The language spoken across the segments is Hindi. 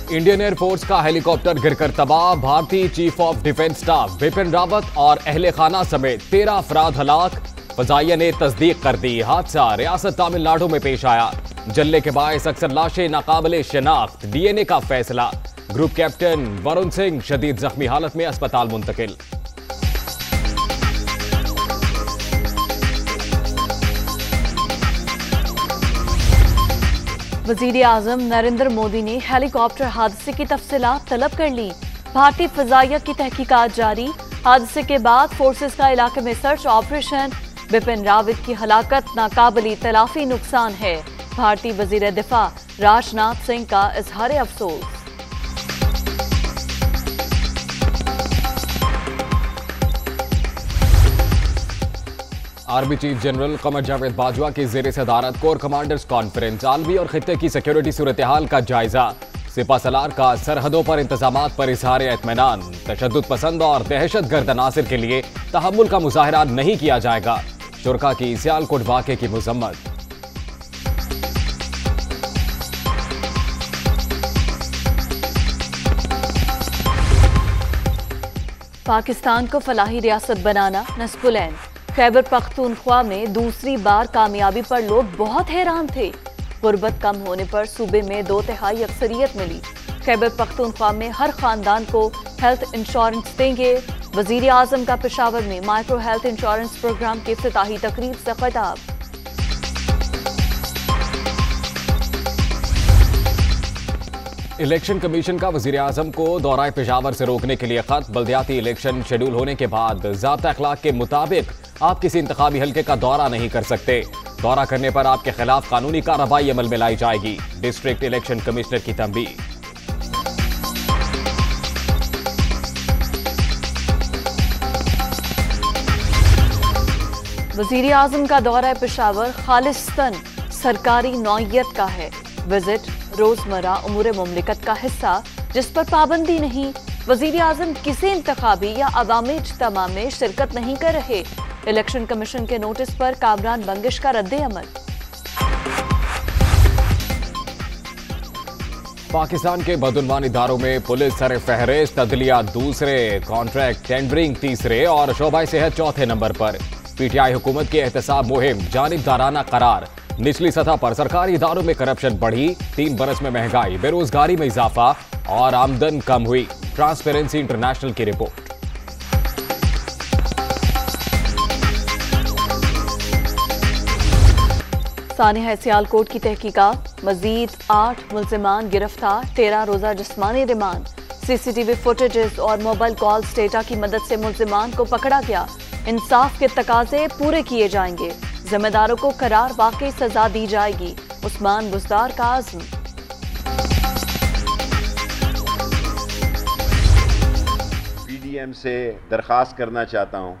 इंडियन एयरफोर्स का हेलीकॉप्टर गिरकर तबाह। भारतीय chief of defence staff Bipin Rawat और अहले खाना समेत 13 अफराद हलाक। फजाइया ने तस्दीक कर दी। हादसा रियासत तमिलनाडु में पेश आया। जलने के बायस अक्सर लाशें नाकाबिले शिनाख्त। डीएनए का फैसला। ग्रुप कैप्टन वरुण सिंह शदीद जख्मी हालत में अस्पताल मुंतकिल। वजीर आजम नरेंद्र मोदी ने हेलीकॉप्टर हादसे की तफसीलात तलब कर ली। भारतीय फजाइया की तहकीकात जारी। हादसे के बाद फोर्सेस का इलाके में सर्च ऑपरेशन। बिपिन रावत की हलाकत नाकाबिली तलाफी नुकसान है। भारतीय वजीर दिफा राजनाथ सिंह का इजहार अफसोस। Army chief general Qamar Javed Bajwa की ज़ेर सदारत कोर कमांडर्स कॉन्फ्रेंस। आलमी और खित्ते की सिक्योरिटी सूरत हाल का जायजा। सिपा सलार का सरहदों पर इंतजामात पर इजहार इत्मीनान। तशद्दुद पसंद और दहशत गर्द अनासिर के लिए तहम्मुल का मुजाहरा नहीं किया जाएगा। शुरका की सियालकोट वाक़े की मज़म्मत। पाकिस्तान को फलाही रियासत बनाना नस्बुलैन। खैबर पख्तूनख्वा में दूसरी बार कामयाबी पर लोग बहुत हैरान थे। गुर्बत कम होने पर सूबे में 2/3 अक्सरियत मिली। खैबर पख्तूनख्वा में हर खानदान को हेल्थ इंश्योरेंस देंगे। वजीर आजम का पेशावर में माइक्रो हेल्थ इंश्योरेंस प्रोग्राम की इफ्तिताही तकरीब से खिताब। इलेक्शन कमीशन का वजीर आजम को दौरा पेशावर से रोकने के लिए खत। बल्दियाती इलेक्शन शेड्यूल होने के बाद ज़ाब्ता अखलाक के मुताबिक आप किसी इंतखाबी हल्के का दौरा नहीं कर सकते। दौरा करने पर आपके खिलाफ कानूनी कार्रवाई अमल में लाई जाएगी। डिस्ट्रिक्ट इलेक्शन कमिश्नर की तंबीह। वजीर आजम का दौरा पेशावर खालिस्तान सरकारी नौयत का है। विजिट रोजमर्रा उमूर मुमलिकत का हिस्सा जिस पर पाबंदी नहीं। वजीर आजम किसी इंतखाबी या अवामी इज्तिमा में शिरकत नहीं कर रहे। इलेक्शन कमीशन के नोटिस पर कामरान बंगिश का रद्द अमल। पाकिस्तान के बदउनवान इदारों में पुलिस सर फहरिस्त, अदलिया दूसरे, कॉन्ट्रैक्ट टेंडरिंग तीसरे और शोबा सेहत चौथे नंबर पर। पीटीआई हुकूमत की एहतसाब मुहिम जानिबदाराना करार। निचली सतह पर सरकारी इदारों में करप्शन बढ़ी। 3 बरस में महंगाई, बेरोजगारी में इजाफा और आमदन कम हुई। ट्रांसपेरेंसी इंटरनेशनल की रिपोर्ट। सानिया सियालकोट की तहकीकात। मजीद 8 मुल्जिमान गिरफ्तार। 13 रोजा जिस्मानी रिमांड। सीसीटीवी फुटेजेस और मोबाइल कॉल्स डेटा की मदद से मुल्जिमान को पकड़ा गया। इंसाफ के तकाजे पूरे किए जाएंगे। जिम्मेदारों को करार वाकई सजा दी जाएगी। उस्मान बुज़दार का आज़म। पीडीएम से दरख्वास्त करना चाहता हूं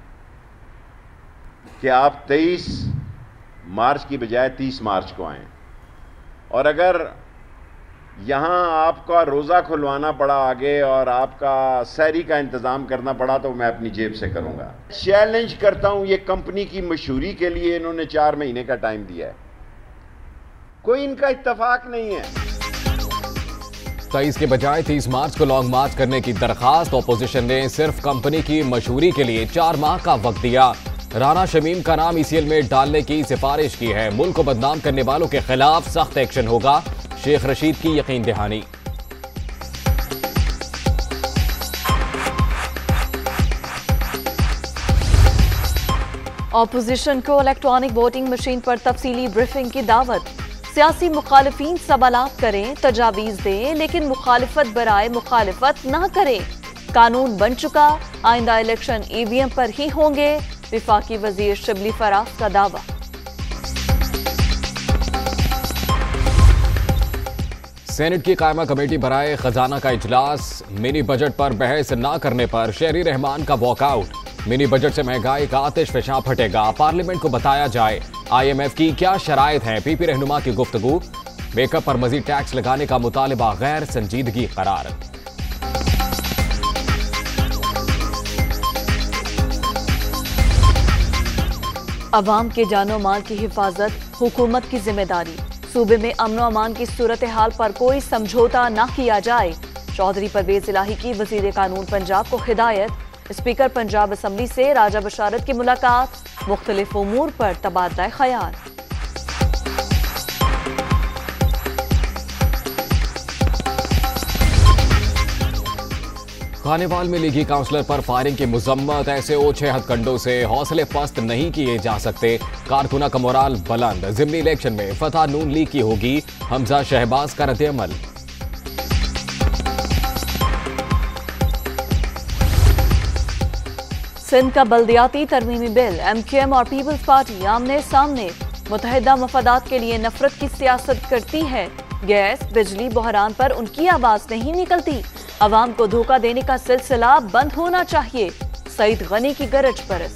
कि आप 23 मार्च की बजाय 30 मार्च को आएं। और अगर यहाँ आपका रोज़ा खुलवाना पड़ा आगे और आपका सहरी का इंतज़ाम करना पड़ा तो मैं अपनी जेब से करूँगा। चैलेंज करता हूँ, ये कंपनी की मशहूरी के लिए इन्होंने 4 महीने का टाइम दिया है। कोई इनका इत्तफाक नहीं है। 23 के बजाय 30 मार्च को लॉन्ग मार्च करने की दरखास्त। ऑपोजिशन ने सिर्फ कंपनी की मशहूरी के लिए 4 माह का वक्त दिया। राना शमीम का नाम ईसीएल में डालने की सिफारिश की है। मुल्क को बदनाम करने वालों के खिलाफ सख्त एक्शन होगा। शेख रशीद की यकीन दहानी। ऑपोजिशन को इलेक्ट्रॉनिक वोटिंग मशीन पर तफसीली ब्रीफिंग की दावत। सियासी मुखालिफिन सवालात करें, तजावीज दें, लेकिन मुखालिफत बराए मुखालिफत ना करें। कानून बन चुका, आइंदा इलेक्शन ईवीएम पर ही होंगे। विफाकी वजीर शिबली फराज का दावा। सेनेट की कायमा कमेटी बराए खजाना का इजलास। मिनी बजट पर बहस न करने पर शहरी रहमान का वॉकआउट। मिनी बजट से महंगाई का आतिश फैशां फटेगा। पार्लियामेंट को बताया जाए आईएमएफ की क्या शराइत हैं। पीपी रहनुमा की गुफ्तगू। मेकअप पर मजीद टैक्स लगाने का मुतालिबा गैर संजीदगी करार। अवाम के जानो माल की हिफाजत हुकूमत की जिम्मेदारी। सूबे में अमन और अमान की सूरत हाल पर कोई समझौता न किया जाए। चौधरी परवेज इलाही की वजीर कानून पंजाब को हिदायत। स्पीकर पंजाब असम्बली से राजा बशारत की मुलाकात, मुख्तलिफ उमूर पर तबादला ख्याल। खानेवाल में लीगी काउंसलर पर फायरिंग की मुजम्मत, ऐसे ओछे हथकंडों से हौसले पस्त नहीं किए जा सकते। कारकुना का मोराल बुलंद, जिमनी इलेक्शन में फतह नून लीग की होगी, हमजा शहबाज का रद्द-ए-अमल। सिंध का बल्दियाती तरमीमी बिल, MQM और पीपल्स पार्टी आमने सामने। मुतहदा मफादात के लिए नफरत की सियासत करती है। गैस बिजली बहरान पर उनकी आवाज नहीं निकलती। अवाम को धोखा देने का सिलसिला बंद होना चाहिए। सईद गनी की गरज परस।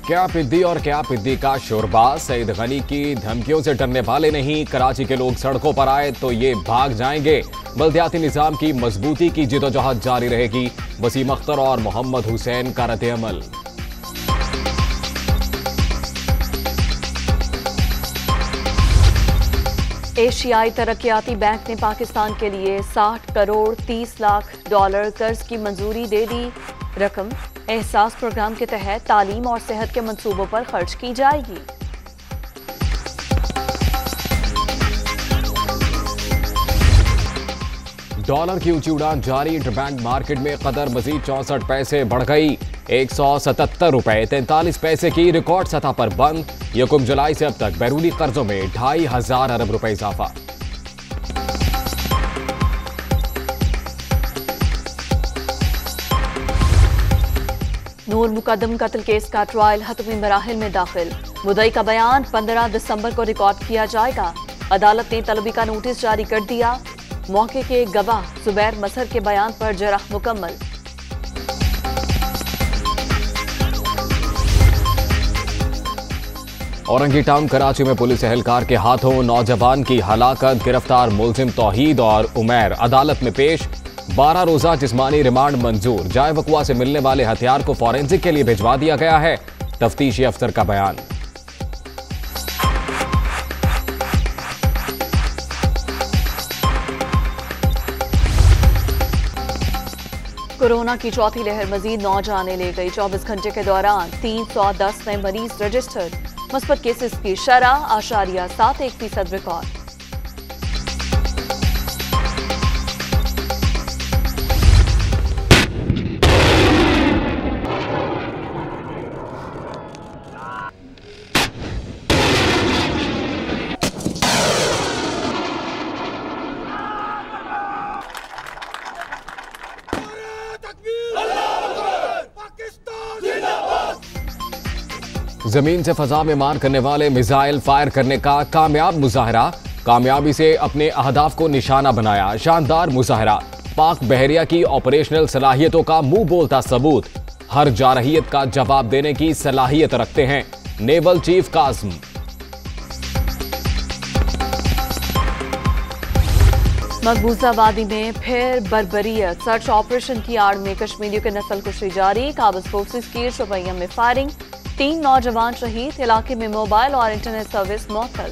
क्या पिद्दी और क्या पिद्दी का शोरबा, सईद गनी की धमकियों से डरने वाले नहीं। कराची के लोग सड़कों पर आए तो ये भाग जाएंगे। बल्दियाती निजाम की मजबूती की जिदोजहद जारी रहेगी। वसीम अख्तर और मोहम्मद हुसैन का रद्द-ए-अमल। एशियाई तरक्याती बैंक ने पाकिस्तान के लिए 60 करोड़ 30 लाख डॉलर कर्ज की मंजूरी दे दी। रकम एहसास प्रोग्राम के तहत तालीम और सेहत के मंसूबों पर खर्च की जाएगी। डॉलर की ऊंची उड़ान जारी। इंटरबैंक मार्केट में कदर मजीद 64 पैसे बढ़ गई। 177 रुपए 43 पैसे की रिकॉर्ड सतह पर बंद। 1 जुलाई से अब तक बैरूनी कर्जों में 2500 अरब रुपए इजाफा। नूर मुकदम कत्ल केस का ट्रायल हतमी मराहिल में दाखिल। मुद्दई का बयान 15 दिसंबर को रिकॉर्ड किया जाएगा। अदालत ने तलबी का नोटिस जारी कर दिया। मौके के गवाह जुबैर मजहर के बयान पर जराह मुकम्मल। औरंगी टाउन कराची में पुलिस एहलकार के हाथों नौजवान की हलाकत। गिरफ्तार मुलजिम तौहीद और उमैर अदालत में पेश। 12 रोजा जिस्मानी रिमांड मंजूर। जाए वकुआ से मिलने वाले हथियार को फॉरेंसिक के लिए भिजवा दिया गया है। तफ्तीशी अफसर का बयान। कोरोना की चौथी लहर मजीद 9 जाने ले गई। 24 घंटे के दौरान 310 नए मरीज रजिस्टर्ड। मुस्बत केसेस की शरह 8.71% रिकॉर्ड। जमीन से फजा में मार करने वाले मिसाइल फायर करने का कामयाब मुजाहरा। कामयाबी से अपने अहदाफ को निशाना बनाया। शानदार मुजाहरा। पाक बहरिया की ऑपरेशनल सलाहियतों का मुंह बोलता सबूत। हर जारहियत का जवाब देने की सलाहियत रखते हैं नेवल चीफ कासिम। मकबूजा वादी में फिर बर्बरियत। सर्च ऑपरेशन की आड़ में कश्मीरियों के नस्ल कुशी जारी। काबज फोर्सेस की शोपियां में फायरिंग। 3 नौजवान शहीद। इलाके में मोबाइल और इंटरनेट सर्विस मुअत्तल।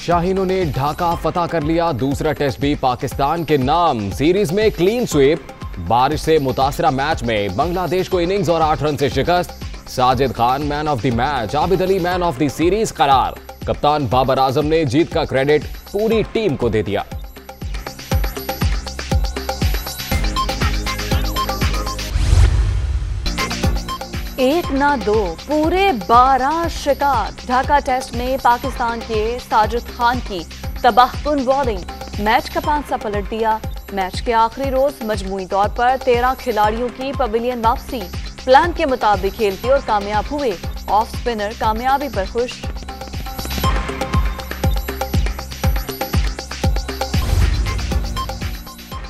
शाहीनों ने ढाका फतह कर लिया। दूसरा टेस्ट भी पाकिस्तान के नाम। सीरीज में क्लीन स्वीप। बारिश से मुतासरा मैच में बांग्लादेश को इनिंग्स और 8 रन से शिकस्त। Sajid Khan man of the match, Abid Ali man of the series करार। कप्तान बाबर आजम ने जीत का क्रेडिट पूरी टीम को दे दिया। एक ना दो, पूरे 12 शिकार। ढाका टेस्ट में पाकिस्तान के साजिद खान की तबाहकुन बॉलिंग। मैच का पांसा पलट दिया। मैच के आखिरी रोज मजमूई तौर पर 13 खिलाड़ियों की पवेलियन वापसी। प्लान के मुताबिक खेलते और कामयाब हुए। ऑफ स्पिनर कामयाबी पर खुश।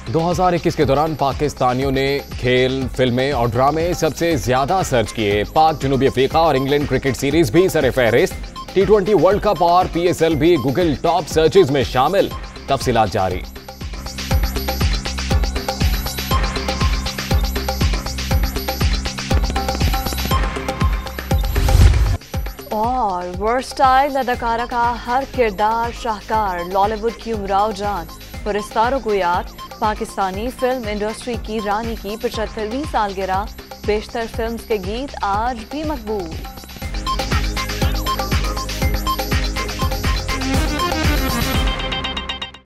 दो 2021 के दौरान पाकिस्तानियों ने खेल, फिल्में और ड्रामे सबसे ज्यादा सर्च किए। पाक, जनूबी अफ्रीका और इंग्लैंड क्रिकेट सीरीज भी सर फहरिस्त। T20 वर्ल्ड कप और PSL भी गूगल टॉप सर्चेज में शामिल। तफसीलात जारी। और वर्सटाइल अदाकारा का हर किरदार शाहकार, लॉलीवुड की उमराव जान, पुरस्कारों को याद, पाकिस्तानी फिल्म इंडस्ट्री की रानी की 75वीं सालगिरह, बेशतर फिल्म्स के गीत आज भी मकबूल।